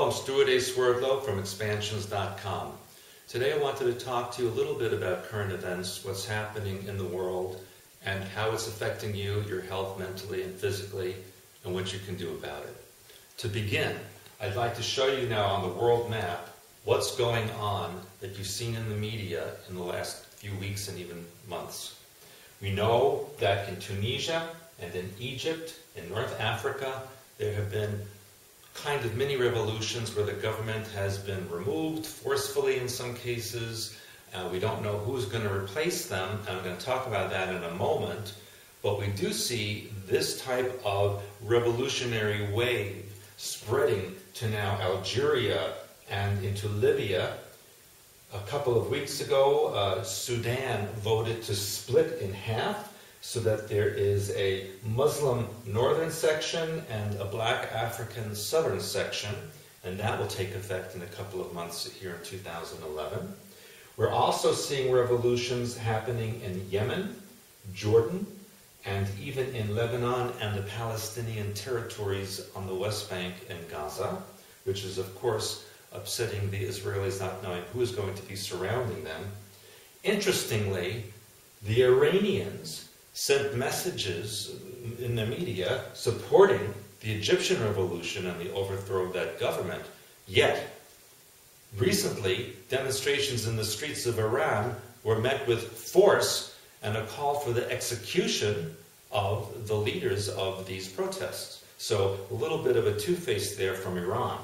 I'm Stewart Swerdlow from expansions.com. Today I wanted to talk to you a little bit about current events, what's happening in the world, and how it's affecting you, your health mentally and physically, and what you can do about it. To begin, I'd like to show you now on the world map what's going on that you've seen in the media in the last few weeks and even months. We know that in Tunisia and in Egypt, in North Africa, there have been kind of mini revolutions where the government has been removed forcefully in some cases. We don't know who's going to replace them, and I'm going to talk about that in a moment. But we do see this type of revolutionary wave spreading to now Algeria and into Libya. A couple of weeks ago, Sudan voted to split in half so that there is a Muslim northern section and a black African southern section, and that will take effect in a couple of months here in 2011. We're also seeing revolutions happening in Yemen, Jordan, and even in Lebanon and the Palestinian territories on the West Bank and Gaza, which is, of course, upsetting the Israelis not knowing who is going to be surrounding them. Interestingly, the Iranians sent messages in the media supporting the Egyptian revolution and the overthrow of that government. Yet, recently, demonstrations in the streets of Iran were met with force and a call for the execution of the leaders of these protests. So a little bit of a two-face there from Iran.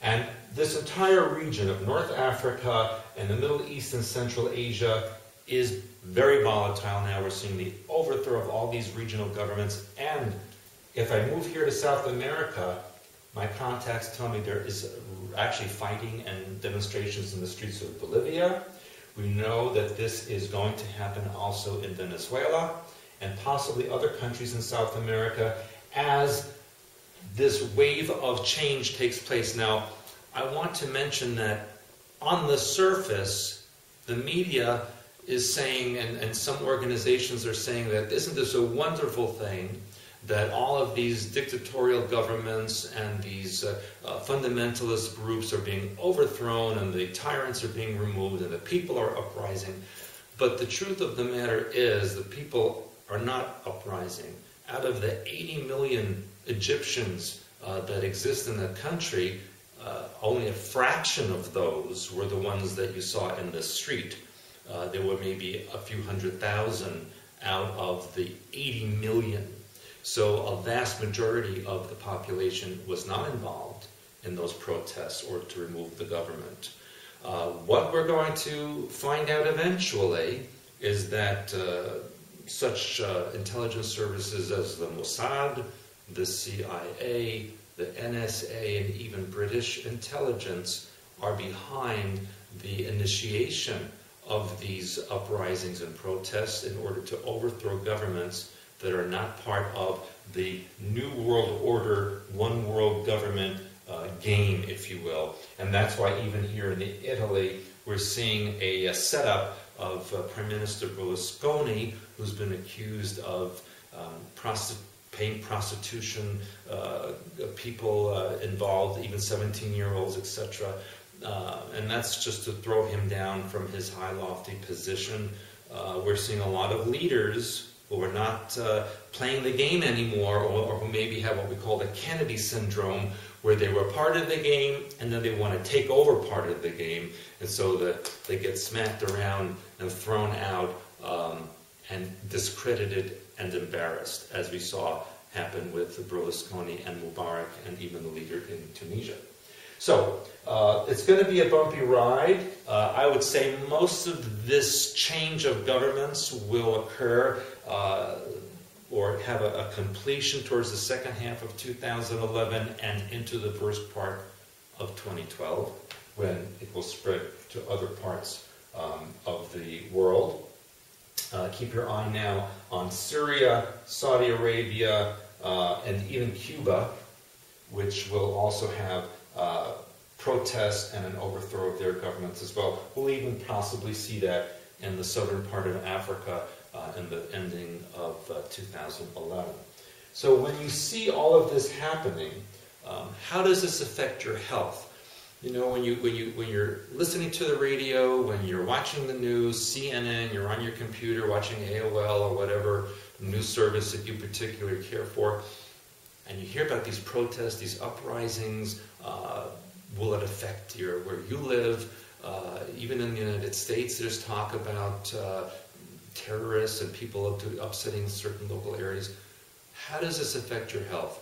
And this entire region of North Africa and the Middle East and Central Asia is very volatile now. We're seeing the overthrow of all these regional governments. And if I move here to South America, my contacts tell me there is actually fighting and demonstrations in the streets of Bolivia. We know that this is going to happen also in Venezuela and possibly other countries in South America as this wave of change takes place. Now, I want to mention that on the surface, the media is saying, and some organizations are saying that isn't this a wonderful thing that all of these dictatorial governments and these fundamentalist groups are being overthrown and the tyrants are being removed and the people are uprising. But the truth of the matter is the people are not uprising. Out of the 80 million Egyptians that exist in the country, only a fraction of those were the ones that you saw in the street. There were maybe a few 100,000 out of the 80 million. So a vast majority of the population was not involved in those protests or to remove the government. What we're going to find out eventually is that such intelligence services as the Mossad, the CIA, the NSA, and even British intelligence are behind the initiation of these uprisings and protests in order to overthrow governments that are not part of the New World Order, one world government game, if you will. And that's why even here in Italy, we're seeing a setup of Prime Minister Berlusconi, who's been accused of paying prostitution, people involved, even 17-year-olds, etc. And that's just to throw him down from his high, lofty position. We're seeing a lot of leaders who are not playing the game anymore, or who maybe have what we call the Kennedy syndrome, where they were part of the game and then they want to take over part of the game, and so they get smacked around and thrown out and discredited and embarrassed, as we saw happen with Berlusconi and Mubarak and even the leader in Tunisia. So, it's going to be a bumpy ride. I would say most of this change of governments will occur or have a completion towards the second half of 2011 and into the first part of 2012, when it will spread to other parts of the world. Keep your eye now on Syria, Saudi Arabia, and even Cuba, which will also have protests and an overthrow of their governments as well. We'll even possibly see that in the southern part of Africa in the ending of 2011. So when you see all of this happening, how does this affect your health? You know, when you're listening to the radio, when you're watching the news, CNN, you're on your computer watching AOL or whatever news service that you particularly care for, and you hear about these protests, these uprisings, will it affect where you live? Even in the United States, there's talk about terrorists and people upsetting certain local areas. How does this affect your health?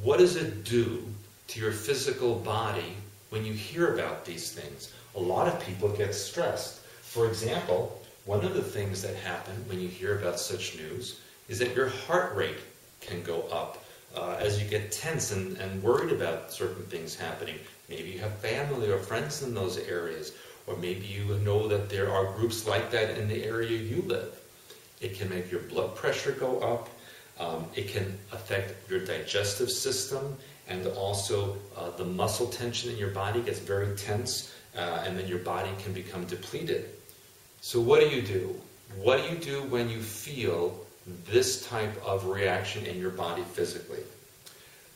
What does it do to your physical body when you hear about these things? A lot of people get stressed. For example, one of the things that happen when you hear about such news is that your heart rate can go up as you get tense and worried about certain things happening. Maybe you have family or friends in those areas, or maybe you know that there are groups like that in the area you live. It can make your blood pressure go up. It can affect your digestive system, and also the muscle tension in your body gets very tense, and then your body can become depleted. So what do? What do you do when you feel this type of reaction in your body physically?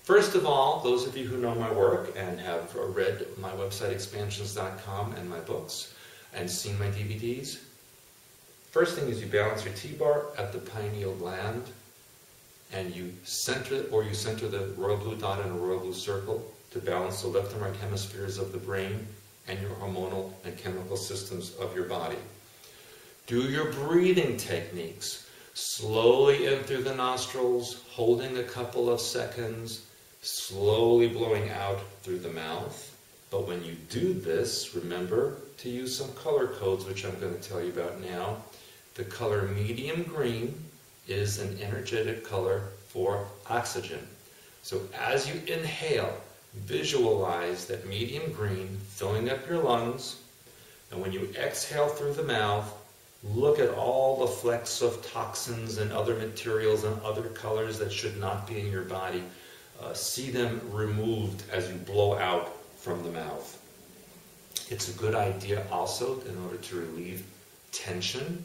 First of all, those of you who know my work and have read my website expansions.com and my books and seen my DVDs, first thing is you balance your T-bar at the pineal gland, and you center the royal blue dot in a royal blue circle to balance the left and right hemispheres of the brain and your hormonal and chemical systems of your body. Do your breathing techniques. Slowly in through the nostrils, holding a couple of seconds, slowly blowing out through the mouth. But when you do this, remember to use some color codes, which I'm going to tell you about now. The color medium green is an energetic color for oxygen. So as you inhale, visualize that medium green filling up your lungs, and when you exhale through the mouth, look at all the flecks of toxins and other materials and other colors that should not be in your body. See them removed as you blow out from the mouth. It's a good idea also, in order to relieve tension,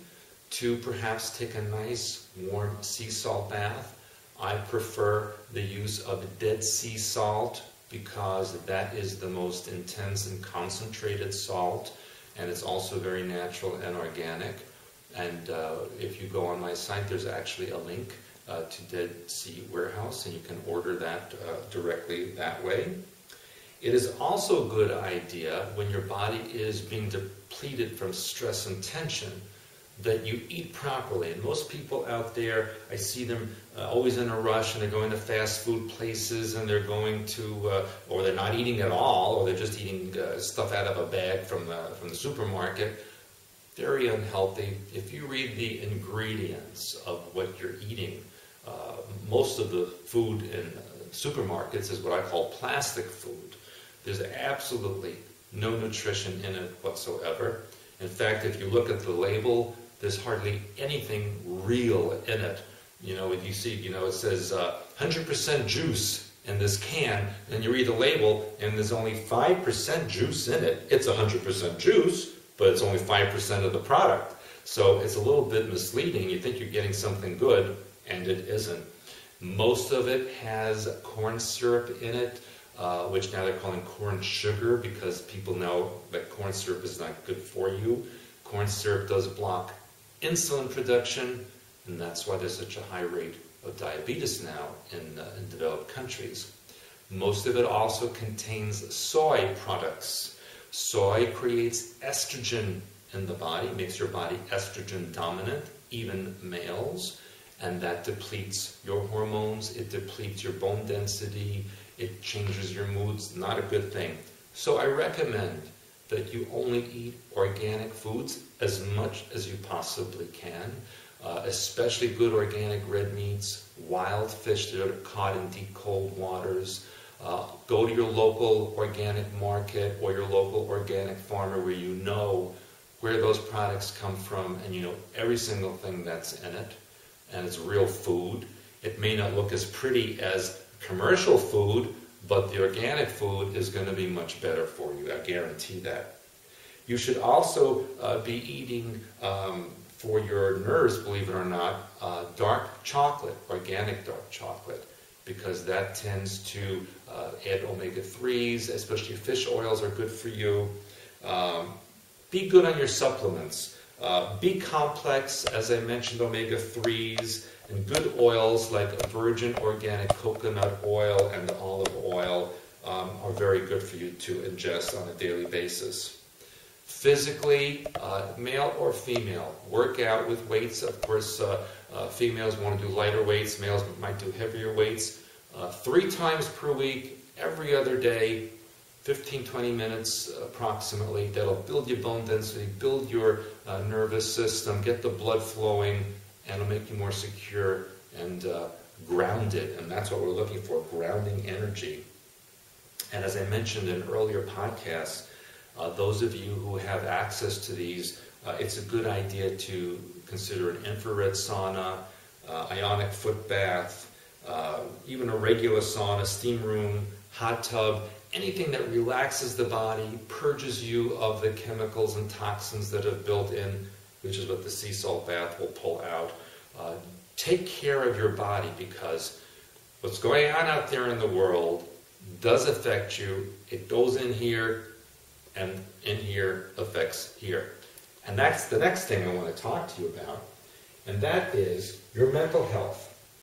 to perhaps take a nice warm sea salt bath. I prefer the use of Dead Sea salt because that is the most intense and concentrated salt, and it's also very natural and organic. And if you go on my site, there's actually a link to Dead Sea Warehouse, and you can order that directly that way. It is also a good idea when your body is being depleted from stress and tension that you eat properly. And most people out there, I see them always in a rush, and they're going to fast food places, and they're going to, or they're not eating at all, or they're just eating stuff out of a bag from the supermarket. Very unhealthy. If you read the ingredients of what you're eating, most of the food in supermarkets is what I call plastic food. There's absolutely no nutrition in it whatsoever. In fact, if you look at the label, there's hardly anything real in it. You know, if you see, it says 100% juice in this can, and you read the label, and there's only 5% juice in it. It's 100% juice, but it's only 5% of the product. So it's a little bit misleading. You think you're getting something good, and it isn't. Most of it has corn syrup in it, which now they're calling corn sugar because people know that corn syrup is not good for you. Corn syrup does block insulin production, and that's why there's such a high rate of diabetes now in developed countries. Most of it also contains soy products. Soy creates estrogen in the body, makes your body estrogen dominant, even males, and that depletes your hormones, it depletes your bone density, it changes your moods. Not a good thing. So I recommend that you only eat organic foods as much as you possibly can, especially good organic red meats, wild fish that are caught in deep cold waters. Go to your local organic market or your local organic farmer where you know where those products come from, and you know every single thing that's in it, and it's real food. It may not look as pretty as commercial food, but the organic food is going to be much better for you, I guarantee that. You should also be eating, for your nerves, believe it or not, dark chocolate, organic dark chocolate. because that tends to add omega-3s, especially fish oils are good for you. Be good on your supplements. Be complex, as I mentioned, omega-3s, and good oils like virgin organic coconut oil and olive oil are very good for you to ingest on a daily basis. Physically, male or female, work out with weights. Of course, females want to do lighter weights, males might do heavier weights. 3 times per week, every other day, 15-20 minutes approximately. That'll build your bone density, build your nervous system, get the blood flowing, and it'll make you more secure and grounded. And that's what we're looking for, grounding energy. And as I mentioned in earlier podcasts, those of you who have access to these, it's a good idea to consider an infrared sauna, ionic foot bath, even a regular sauna, steam room, hot tub, anything that relaxes the body, purges you of the chemicals and toxins that have built in, which is what the sea salt bath will pull out. Take care of your body, because what's going on out there in the world does affect you. It goes in here, and in here affects here. And that's the next thing I want to talk to you about, and that is your mental health.